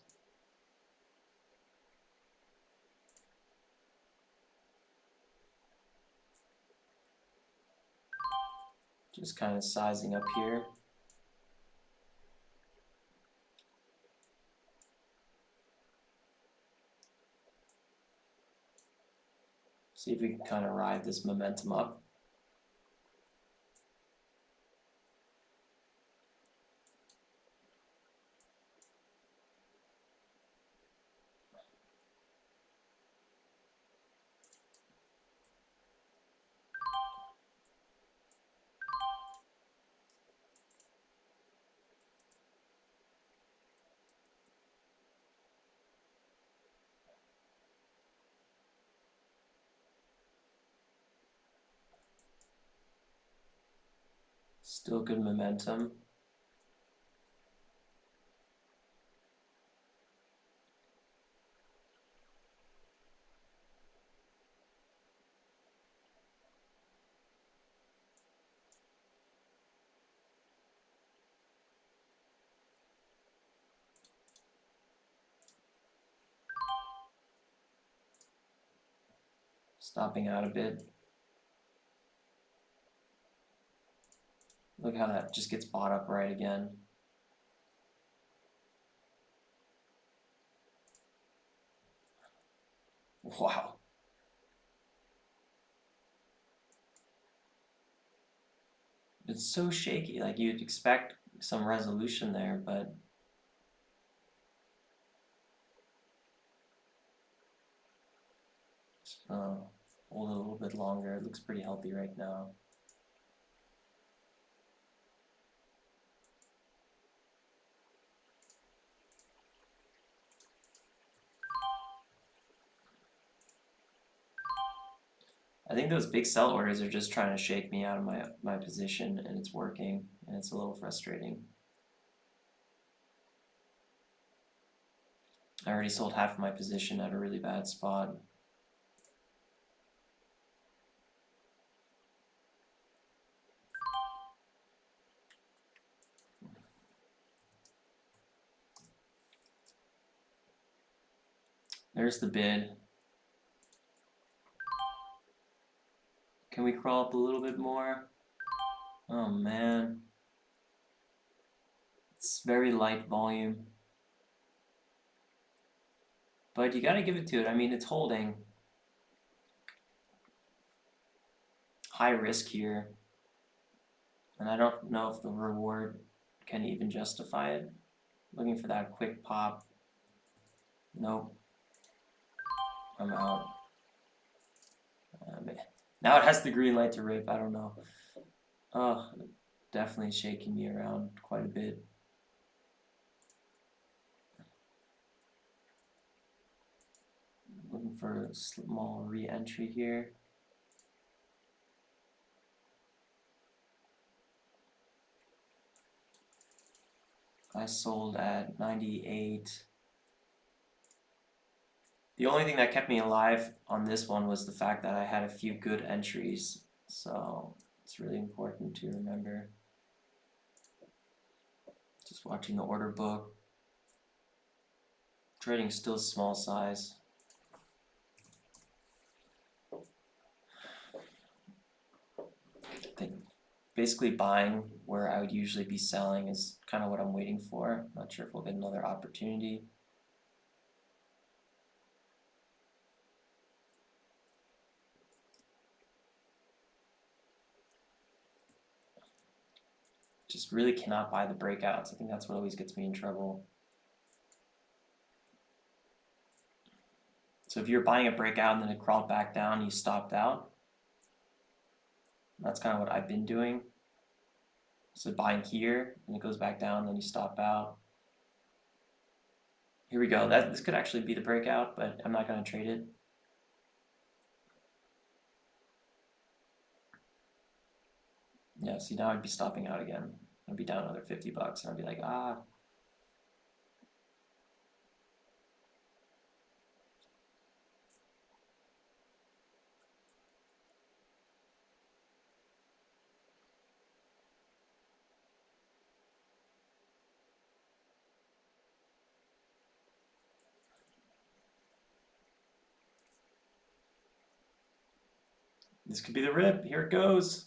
Just kind of sizing up here. See if we can kind of ride this momentum up. Still good momentum. Stopping out a bit. Look how that just gets bought up right again. Wow. It's so shaky. Like you'd expect some resolution there, but hold it a little bit longer. It looks pretty healthy right now. I think those big sell orders are just trying to shake me out of my position, and it's working, and it's a little frustrating. I already sold half of my position at a really bad spot. There's the bid. Can we crawl up a little bit more? Oh man. It's very light volume. But you gotta give it to it. I mean, it's holding. High risk here. And I don't know if the reward can even justify it. Looking for that quick pop. Nope. I'm out. Now it has the green light to rip. I don't know. Oh, definitely shaking me around quite a bit. Looking for a small re-entry here. I sold at 98. The only thing that kept me alive on this one was the fact that I had a few good entries, so it's really important to remember. Just watching the order book. Trading still small size. I think basically buying where I would usually be selling is kind of what I'm waiting for. Not sure if we'll get another opportunity. Just really cannot buy the breakouts. I think that's what always gets me in trouble. So if you're buying a breakout and then it crawled back down, you stopped out. That's kind of what I've been doing. So buying here and it goes back down, then you stop out. Here we go. This could actually be the breakout, but I'm not going to trade it. Yeah, see now I'd be stopping out again. I'd be down another 50 bucks and I'd be like, ah. This could be the rip. Here it goes.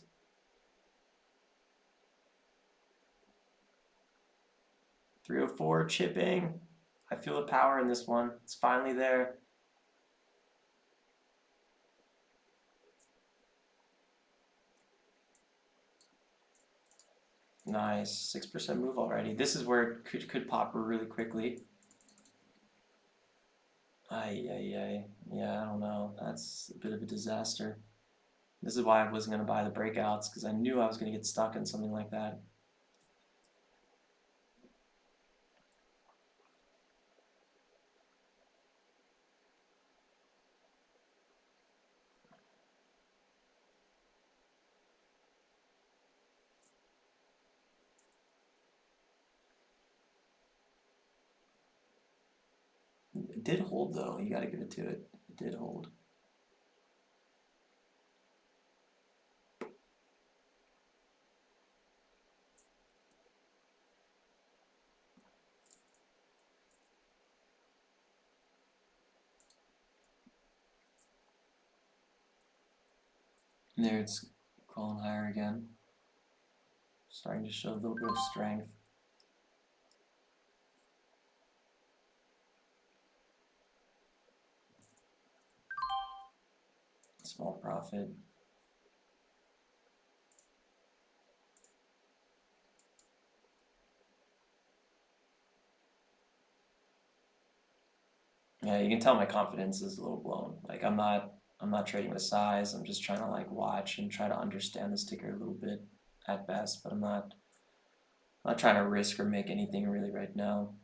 before chipping. I feel the power in this one. It's finally there. Nice, 6% move already. This is where it could pop really quickly. Ay. Yeah, I don't know. That's a bit of a disaster. This is why I wasn't going to buy the breakouts, because I knew I was going to get stuck in something like that. It did hold though, you gotta give it to it. It did hold. And there it's crawling higher again. Starting to show a little bit of strength. Small profit. Yeah, you can tell my confidence is a little blown. Like I'm not trading with size. I'm just trying to like watch and try to understand this ticker a little bit at best, but I'm not trying to risk or make anything really right now.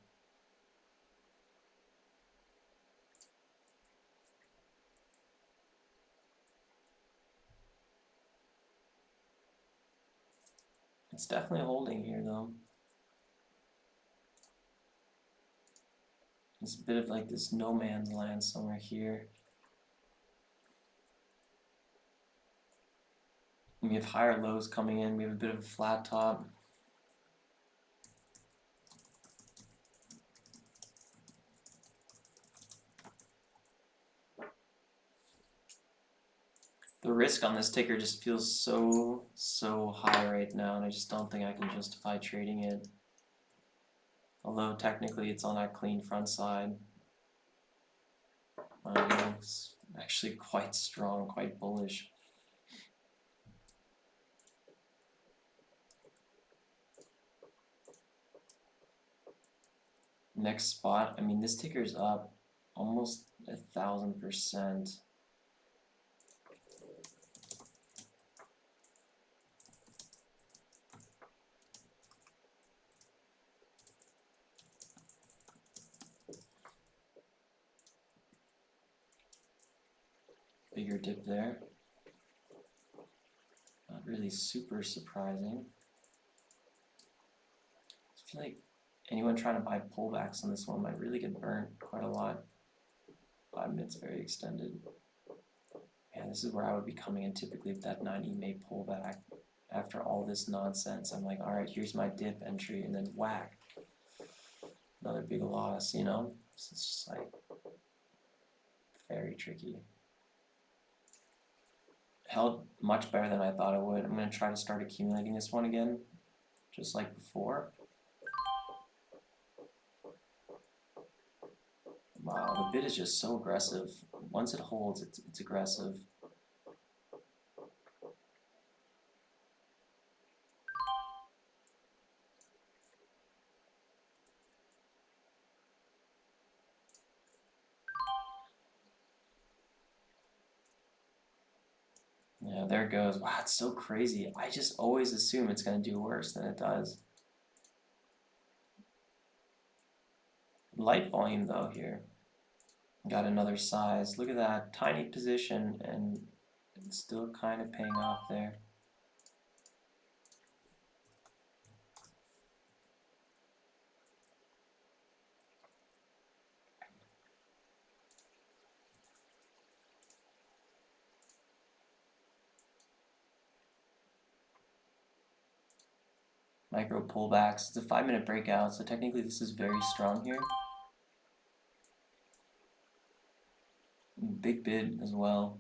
It's definitely holding here though. It's a bit of like this no man's land somewhere here. We have higher lows coming in. We have a bit of a flat top. The risk on this ticker just feels so high right now, and I just don't think I can justify trading it. Although technically it's on that clean front side. It's actually quite strong, quite bullish. Next spot, I mean, this ticker's up almost 1,000%. Bigger dip there. Not really super surprising. I feel like anyone trying to buy pullbacks on this one might really get burnt quite a lot. 5 minutes very extended. Yeah, this is where I would be coming in typically if that 90 may pull back. After all this nonsense, I'm like, alright, here's my dip entry, and then whack. Another big loss, you know? It's just like very tricky. Held much better than I thought it would. I'm going to try to start accumulating this one again, just like before. Wow, the bid is just so aggressive. Once it holds, it's aggressive. Yeah, there it goes. Wow, it's so crazy. I just always assume it's going to do worse than it does. Light volume though here. Got another size. Look at that. Tiny position, and it's still kind of paying off there. Micro pullbacks. It's a 5-minute breakout, so technically this is very strong here. Big bid as well.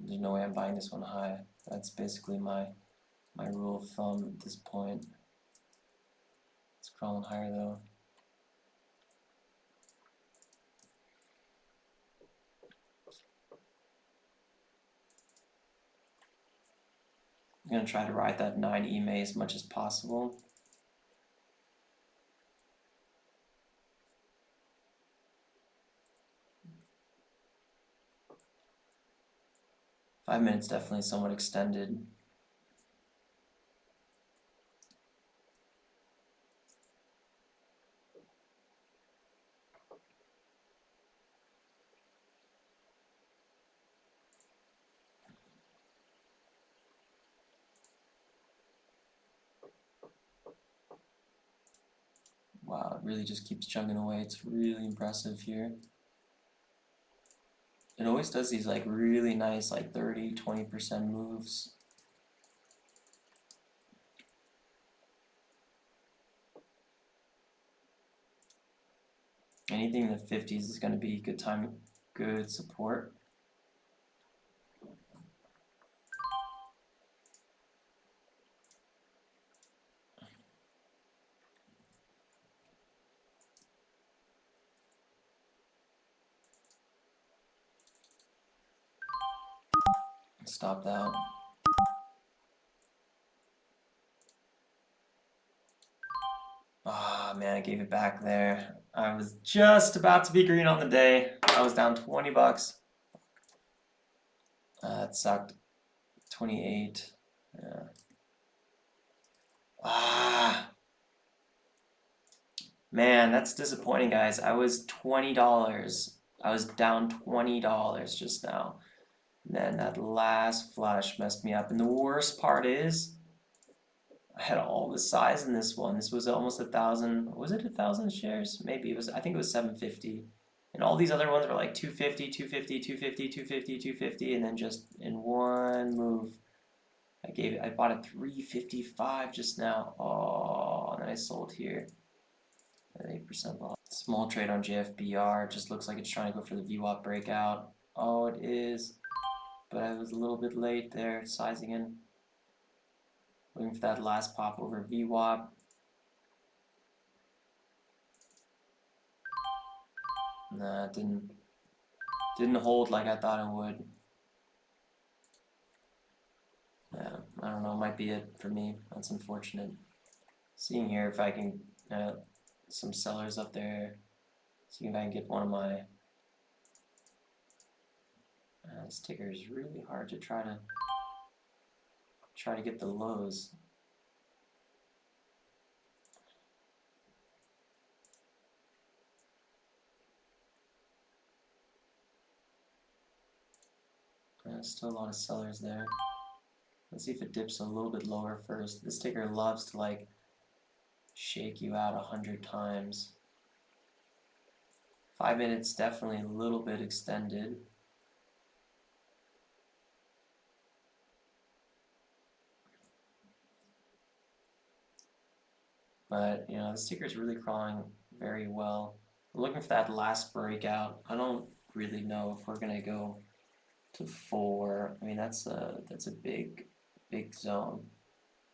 there's no way I'm buying this one high. That's basically my rule of thumb at this point. It's crawling higher though. I'm gonna try to ride that 9 EMA as much as possible. Five minutes definitely somewhat extended. Wow, it really just keeps chugging away. It's really impressive here. It always does these like really nice like 30-20% moves. Anything in the 50s is going to be good support. Stop that. Ah, man, I gave it back there. I was just about to be green on the day. I was down 20 bucks. It sucked. 28. Yeah. Ah. Man, that's disappointing, guys. I was $20. I was down $20 just now. And then that last flash messed me up. And the worst part is, I had all the size in this one. This was almost 1,000. Was it 1,000 shares? Maybe it was. I think it was 750. And all these other ones were like 250, 250, 250, 250, 250, and then just in one move, I bought a 355 just now. Oh, and then I sold here at 8% loss. Small trade on JFBR. Just looks like it's trying to go for the VWAP breakout. Oh, it is. But I was a little bit late there, sizing in. Looking for that last pop over VWAP. Nah, it didn't hold like I thought it would. Yeah, I don't know, might be it for me. That's unfortunate. Seeing here if I can some sellers up there. See if I can get one of my this ticker is really hard to try to get the lows. Still a lot of sellers there. Let's see if it dips a little bit lower first. This ticker loves to like shake you out 100 times. 5 minutes definitely a little bit extended. But you know, this ticker is really crawling very well. I'm looking for that last breakout. I don't really know if we're gonna go to 4. I mean, that's a big zone.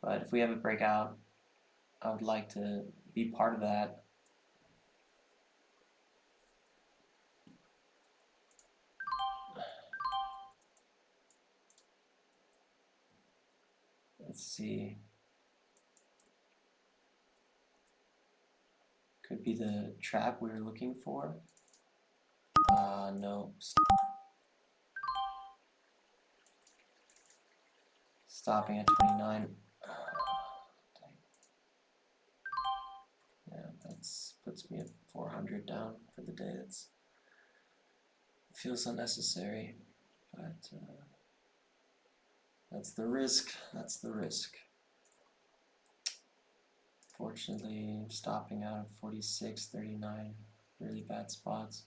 But if we have a breakout, I would like to be part of that. Let's see. Could be the trap we were looking for. No. Stopping at 29. Yeah, that's puts me at 400 down for the day. That's feels unnecessary, but that's the risk. That's the risk. Fortunately, stopping out of 46, 39, really bad spots.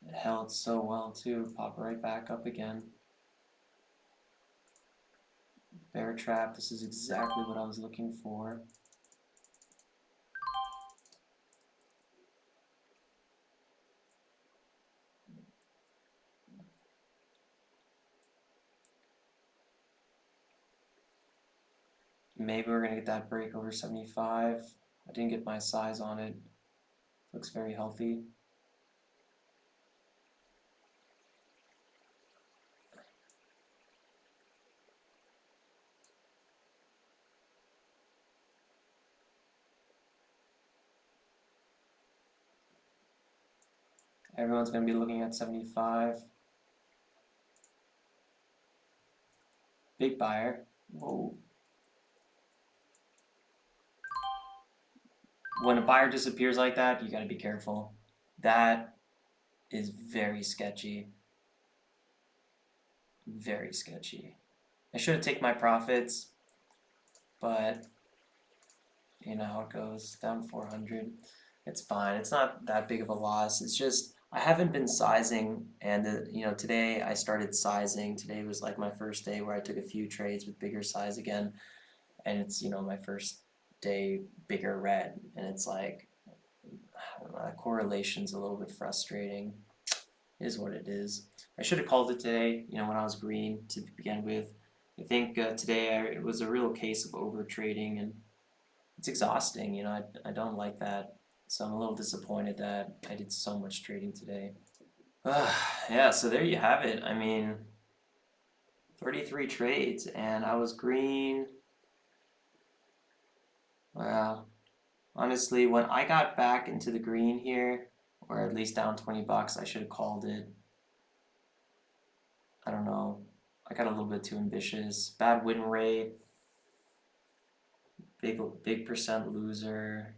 It held so well too. Pop right back up again. Bear trap. This is exactly what I was looking for. Maybe we're gonna get that break over 75. I didn't get my size on it. Looks very healthy. Everyone's gonna be looking at 75. Big buyer. Whoa. When a buyer disappears like that, you gotta be careful. That is very sketchy. Very sketchy. I should have taken my profits, but you know how it goes. Down 400. It's fine. It's not that big of a loss. It's just I haven't been sizing, and today I started sizing. Today was like my first day where I took a few trades with bigger size again, and it's my first day bigger red, and it's like I don't know, that correlation's a little bit frustrating. It is what it is. I should have called it today, when I was green to begin with. I think today it was a real case of over trading, and it's exhausting. I don't like that. So I'm a little disappointed that I did so much trading today. Yeah, so there you have it. I mean, 33 trades, and I was green. Wow. Honestly, when I got back into the green here, or at least down 20 bucks, I should have called it. I don't know. I got a little bit too ambitious. Bad win rate. Big percent loser.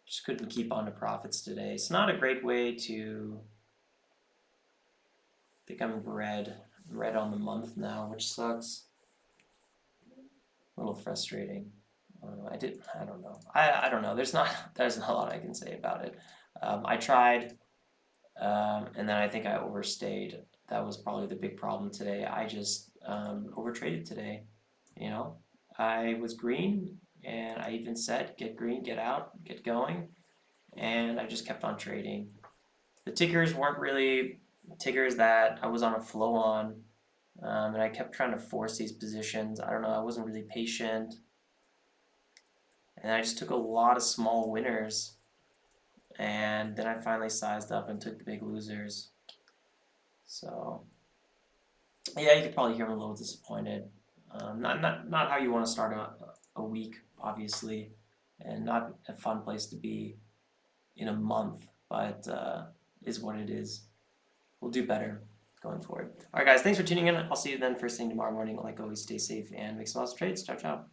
Just couldn't keep on to profits today. It's not a great way to. I think I'm red on the month now, which sucks. A little frustrating. I don't know. I don't know. There's not a lot I can say about it. I tried, and then I think I overstayed. That was probably the big problem today. I just overtraded today. I was green, and I even said, get green, get out, get going, and I just kept on trading. The tickers weren't really tickers that I was on a flow on, and I kept trying to force these positions. I don't know, I wasn't really patient, and I just took a lot of small winners, and then I finally sized up and took the big losers. So, yeah, you could probably hear I'm a little disappointed. Not how you want to start a week, obviously, and not a fun place to be in a month, but is what it is. We'll do better going forward. All right, guys, thanks for tuning in. I'll see you then first thing tomorrow morning. Like always, stay safe and make some awesome trades. Ciao, ciao.